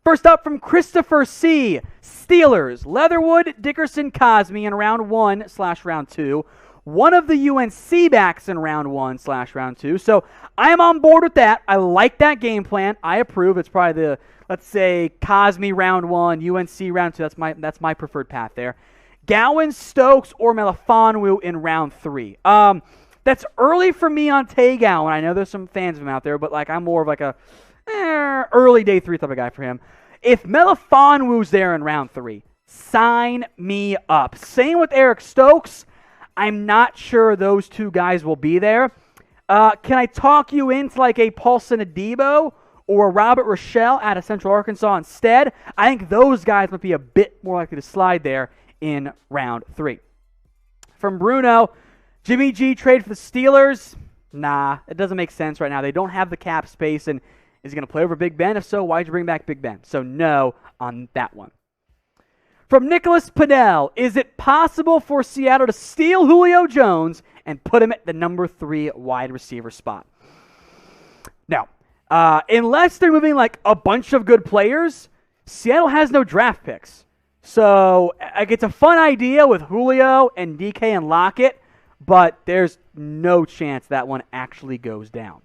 First up from Christopher C. Steelers, Leatherwood, Dickerson, Cosme in round 1/round 2. One of the UNC backs in round 1/round 2. So I am on board with that. I like that game plan. I approve. It's probably the, let's say, Cosme round 1, UNC round 2. That's my preferred path there. Gowan, Stokes, or Melifonwu in round 3. That's early for me on Tay Gowan. I know there's some fans of him out there, but I'm more of a early day 3 type of guy for him. If Melifonwu's there in round 3, sign me up. Same with Eric Stokes. I'm not sure those two guys will be there. Can I talk you into a Paulson Adebo or a Robert Rochelle out of Central Arkansas instead? I think those guys might be a bit more likely to slide there in round 3. From Bruno, Jimmy G trade for the Steelers? Nah, it doesn't make sense right now. They don't have the cap space, and is he going to play over Big Ben? If so, why'd you bring back Big Ben? So no on that one. From Nicholas Pinnell, is it possible for Seattle to steal Julio Jones and put him at the number 3 wide receiver spot? No. Unless they're moving a bunch of good players, Seattle has no draft picks. So it's a fun idea with Julio and DK and Lockett, but there's no chance that one actually goes down.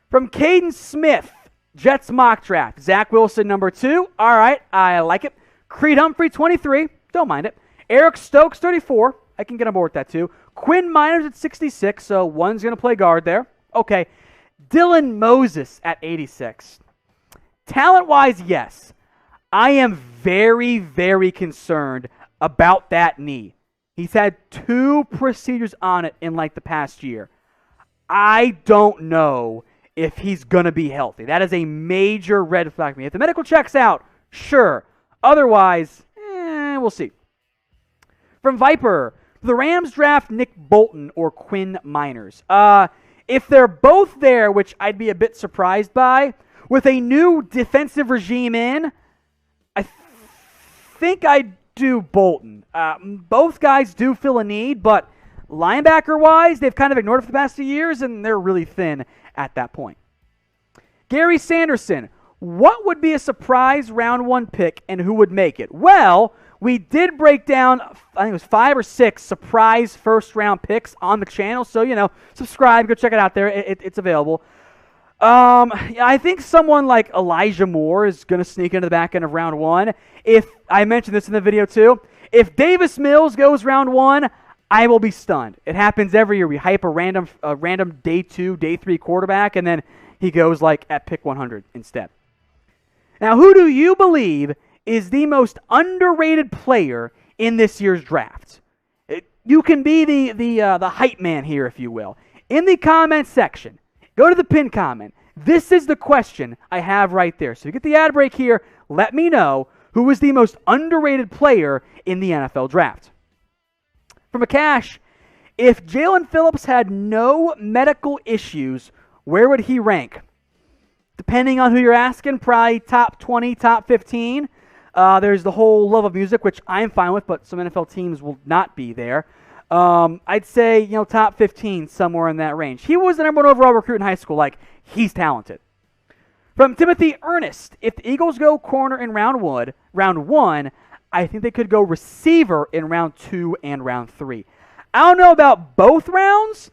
From Caden Smith, Jets mock draft. Zach Wilson, number 2. All right, I like it. Creed Humphrey, 23. Don't mind it. Eric Stokes, 34. I can get on board with that too. Quinn Miners at 66, so one's going to play guard there. Okay. Dylan Moses at 86. Talent-wise, yes. I am very, very concerned about that knee. He's had 2 procedures on it in the past year. I don't know if he's going to be healthy. That is a major red flag for me. If the medical checks out, sure. Otherwise, we'll see. From Viper, the Rams draft Nick Bolton or Quinn Miners. If they're both there, which I'd be a bit surprised by, with a new defensive regime in, I think I'd do Bolton. Both guys do fill a need, but linebacker-wise, they've kind of ignored it for the past 2 years, and they're really thin at that point. Gary Sanderson, what would be a surprise round 1 pick and who would make it? Well, we did break down, I think it was 5 or 6 surprise first-round picks on the channel. So, subscribe, go check it out there. It's available. I think someone like Elijah Moore is going to sneak into the back end of round 1. If I mentioned this in the video too, if Davis Mills goes round 1, I will be stunned. It happens every year. We hype a random day 2, day 3 quarterback, and then he goes at pick 100 instead. Now, who do you believe is the most underrated player in this year's draft? You can be the hype man here, if you will. In the comment section, go to the pinned comment. This is the question I have right there. So you get the ad break here. Let me know who is the most underrated player in the NFL draft. From Akash, if Jaelen Phillips had no medical issues, where would he rank? Depending on who you're asking, probably top 20, top 15. There's the whole love of music, which I'm fine with, but some NFL teams will not be there. I'd say, top 15, somewhere in that range. He was the number 1 overall recruit in high school. He's talented. From Timothy Ernest, if the Eagles go corner in round 1, I think they could go receiver in round 2 and round 3. I don't know about both rounds,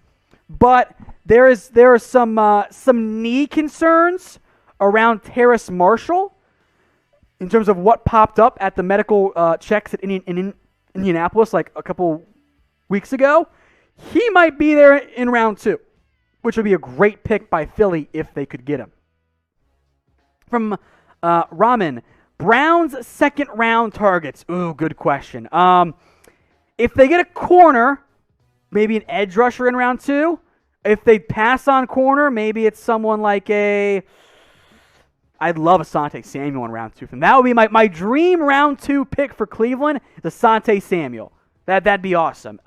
but there are some knee concerns around Terrace Marshall in terms of what popped up at the medical checks in Indianapolis a couple weeks ago. He might be there in round 2, which would be a great pick by Philly if they could get him. From Ramen, Browns second round targets. Ooh, good question. If they get a corner, maybe an edge rusher in round 2. If they pass on corner, maybe it's someone I'd love Asante Samuel in round 2 from. That would be my dream round 2 pick for Cleveland, is Asante Samuel. That'd be awesome.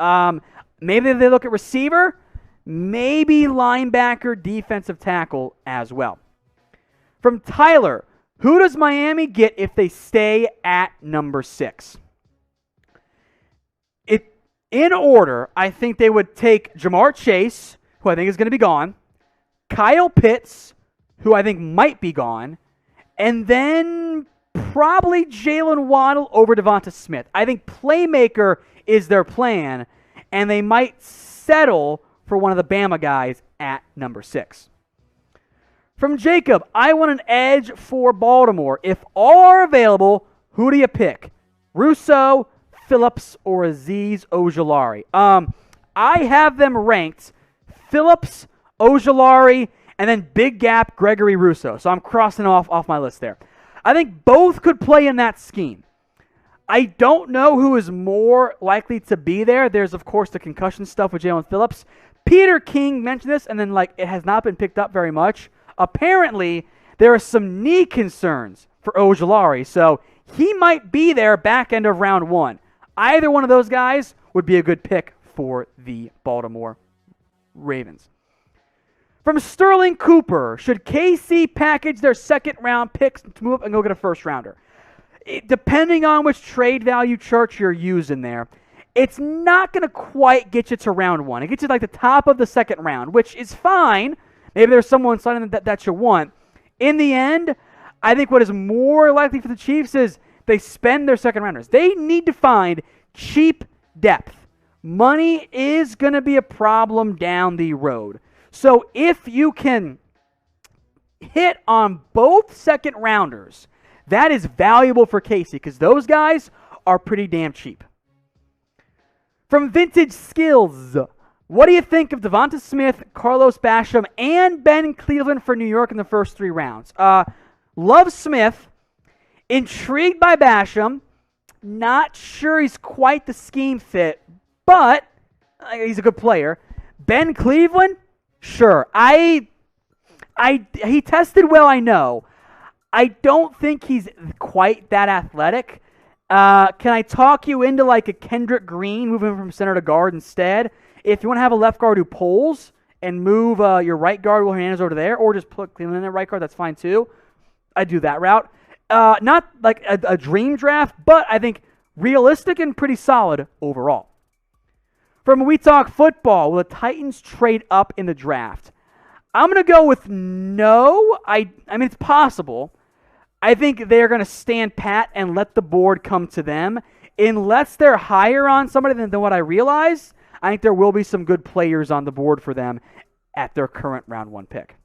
Maybe they look at receiver, maybe linebacker, defensive tackle as well. From Tyler, who does Miami get if they stay at number 6? In order, I think they would take Jamar Chase, who I think is going to be gone, Kyle Pitts, who I think might be gone, And then probably Jaylen Waddle over DeVonta Smith. I think playmaker is their plan, and they might settle for one of the Bama guys at number 6. From Jacob, I want an edge for Baltimore. If all are available, who do you pick? Russo, Phillips, or Azeez Ojulari? I have them ranked Phillips, Ojulari, and then big gap Gregory Russo. So I'm crossing off my list there. I think both could play in that scheme. I don't know who is more likely to be there. There's, of course, the concussion stuff with Jaelen Phillips. Peter King mentioned this, and then it has not been picked up very much. Apparently, there are some knee concerns for Ojulari, so he might be there back end of round 1. Either one of those guys would be a good pick for the Baltimore Ravens. From Sterling Cooper, should KC package their second-round picks to move up and go get a first-rounder? Depending on which trade value chart you're using there, it's not going to quite get you to round 1. It gets you the top of the second round, which is fine. Maybe there's someone signing that you want. In the end, I think what is more likely for the Chiefs is they spend their second-rounders. They need to find cheap depth. Money is going to be a problem down the road. So if you can hit on both second rounders, that is valuable for Casey because those guys are pretty damn cheap. From Vintage Skills, what do you think of DeVonta Smith, Carlos Basham, and Ben Cleveland for New York in the first 3 rounds? Love Smith, intrigued by Basham, not sure he's quite the scheme fit, but he's a good player. Ben Cleveland, sure. He tested well, I know. I don't think he's quite that athletic. Can I talk you into a Kendrick Green, moving from center to guard instead? If you want to have a left guard who pulls and move your right guard Will Hernandez over there, or just put Cleveland in that right guard, that's fine too. I do that route. Not like a dream draft, but I think realistic and pretty solid overall. From We Talk Football, will the Titans trade up in the draft? I'm going to go with no. I mean, it's possible. I think they're going to stand pat and let the board come to them. Unless they're higher on somebody than what I realize, I think there will be some good players on the board for them at their current round 1 pick.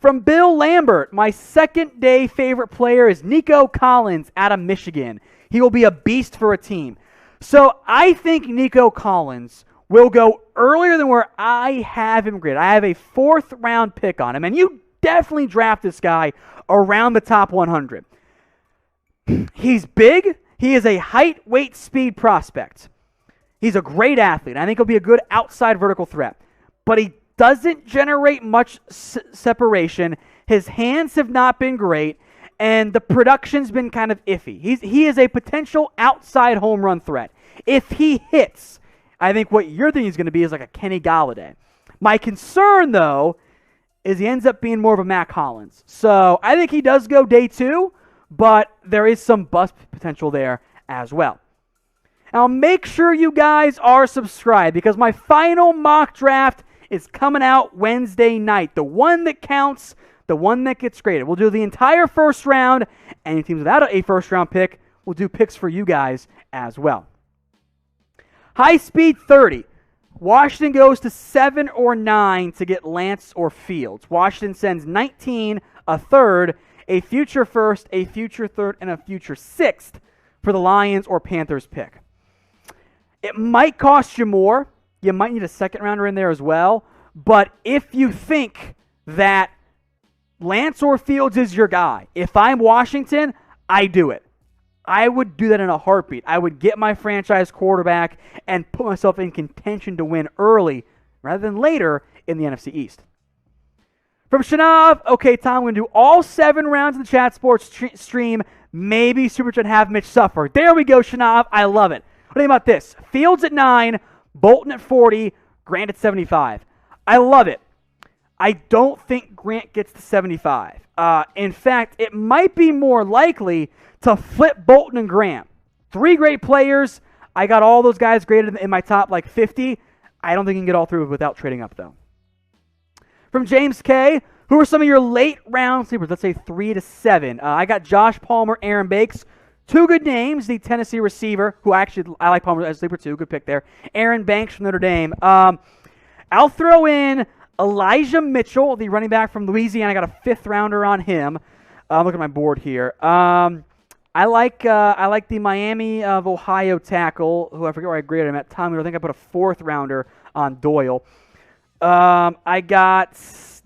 From Bill Lambert, my second-day favorite player is Nico Collins out of Michigan. He will be a beast for a team. So I think Nico Collins will go earlier than where I have him graded. I have a 4th-round pick on him, and you definitely draft this guy around the top 100. He's big. He is a height, weight, speed prospect. He's a great athlete. I think he'll be a good outside vertical threat. But he doesn't generate much separation. His hands have not been great, and the production's been kind of iffy. He is a potential outside home run threat. If he hits, I think what you're thinking he's going to be is like a Kenny Galladay. My concern, though, is he ends up being more of a Mac Hollins. So I think he does go day 2, but there is some bust potential there as well. Now make sure you guys are subscribed because my final mock draft is coming out Wednesday night. The one that counts, the one that gets graded. We'll do the entire first round. Any teams without a first-round pick, we'll do picks for you guys as well. High speed 30. Washington goes to 7 or 9 to get Lance or Fields. Washington sends 19, a third, a future first, a future third, and a future 6th for the Lions or Panthers pick. It might cost you more. You might need a second rounder in there as well. But if you think that Lance or Fields is your guy, if I'm Washington, I do it. I would do that in a heartbeat. I would get my franchise quarterback and put myself in contention to win early rather than later in the NFC East. From Shanav, okay, Tom, I'm going to do all 7 rounds of the Chat Sports stream. Maybe Super Chat have Mitch suffer. There we go, Shanav. I love it. What do you think about this? Fields at 9, Bolton at 40, Grant at 75. I love it. I don't think Grant gets to 75. In fact, it might be more likely to flip Bolton and Grant. 3 great players. I got all those guys graded in my top 50. I don't think you can get all through without trading up, though. From James K., Who are some of your late round sleepers? Let's say 3 to 7. I got Josh Palmer, Aaron Bakes. Two good names. The Tennessee receiver, who I like Palmer as sleeper too. Good pick there. Aaron Banks from Notre Dame. I'll throw in Elijah Mitchell, the running back from Louisiana. I got a 5th rounder on him. I'm looking at my board here. I like the Miami of Ohio tackle, who I forget where I graded him at. Tommy, I think I put a 4th rounder on Doyle. I got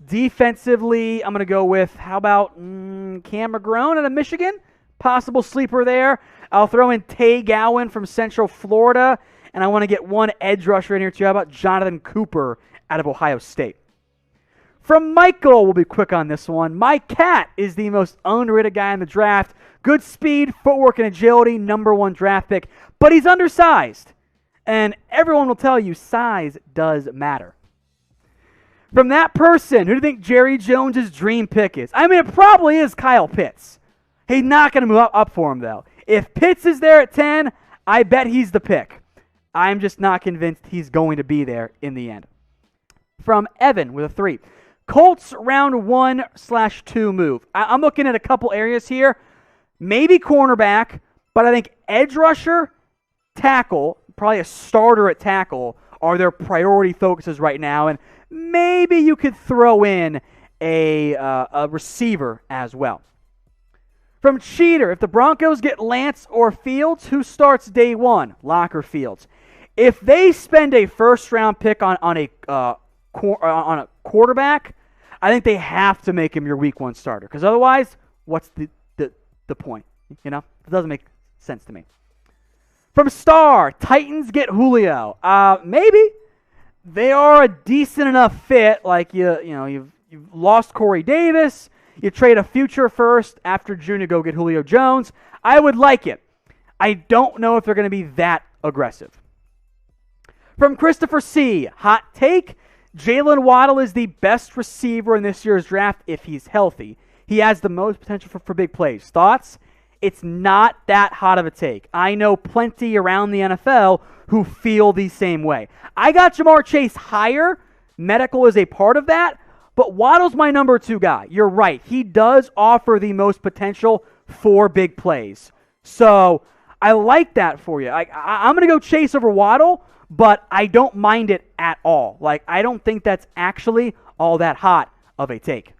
defensively, I'm going to go with, how about Cam McGrone out of Michigan? Possible sleeper there. I'll throw in Tay Gowan from Central Florida, and I want to get one edge rusher in here too. How about Jonathan Cooper out of Ohio State? From Michael, we'll be quick on this one. My cat is the most underrated guy in the draft. Good speed, footwork, and agility, number 1 draft pick. But he's undersized. And everyone will tell you size does matter. From that person, who do you think Jerry Jones' dream pick is? I mean, it probably is Kyle Pitts. He's not going to move up for him, though. If Pitts is there at 10, I bet he's the pick. I'm just not convinced he's going to be there in the end. From Evan with a 3. Colts round 1/2 move. I'm looking at a couple areas here. Maybe cornerback, but I think edge rusher, tackle, probably a starter at tackle, are their priority focuses right now. And maybe you could throw in a receiver as well. From Cheater, if the Broncos get Lance or Fields, who starts day 1? Lock or Fields? If they spend a first-round pick on a quarterback, I think they have to make him your week 1 starter. Because otherwise, what's the point? You know, it doesn't make sense to me. From Star, Titans get Julio. Maybe they are a decent enough fit. Like you've lost Corey Davis. You trade a future first after June to go get Julio Jones. I would like it. I don't know if they're going to be that aggressive. From Christopher C, hot take. Jaylen Waddle is the best receiver in this year's draft if he's healthy. He has the most potential for big plays. Thoughts? It's not that hot of a take. I know plenty around the NFL who feel the same way. I got Jamar Chase higher. Medical is a part of that. But Waddle's my number 2 guy. You're right. He does offer the most potential for big plays. So I like that for you. I'm going to go Chase over Waddle, but I don't mind it at all. Like, I don't think that's actually all that hot of a take.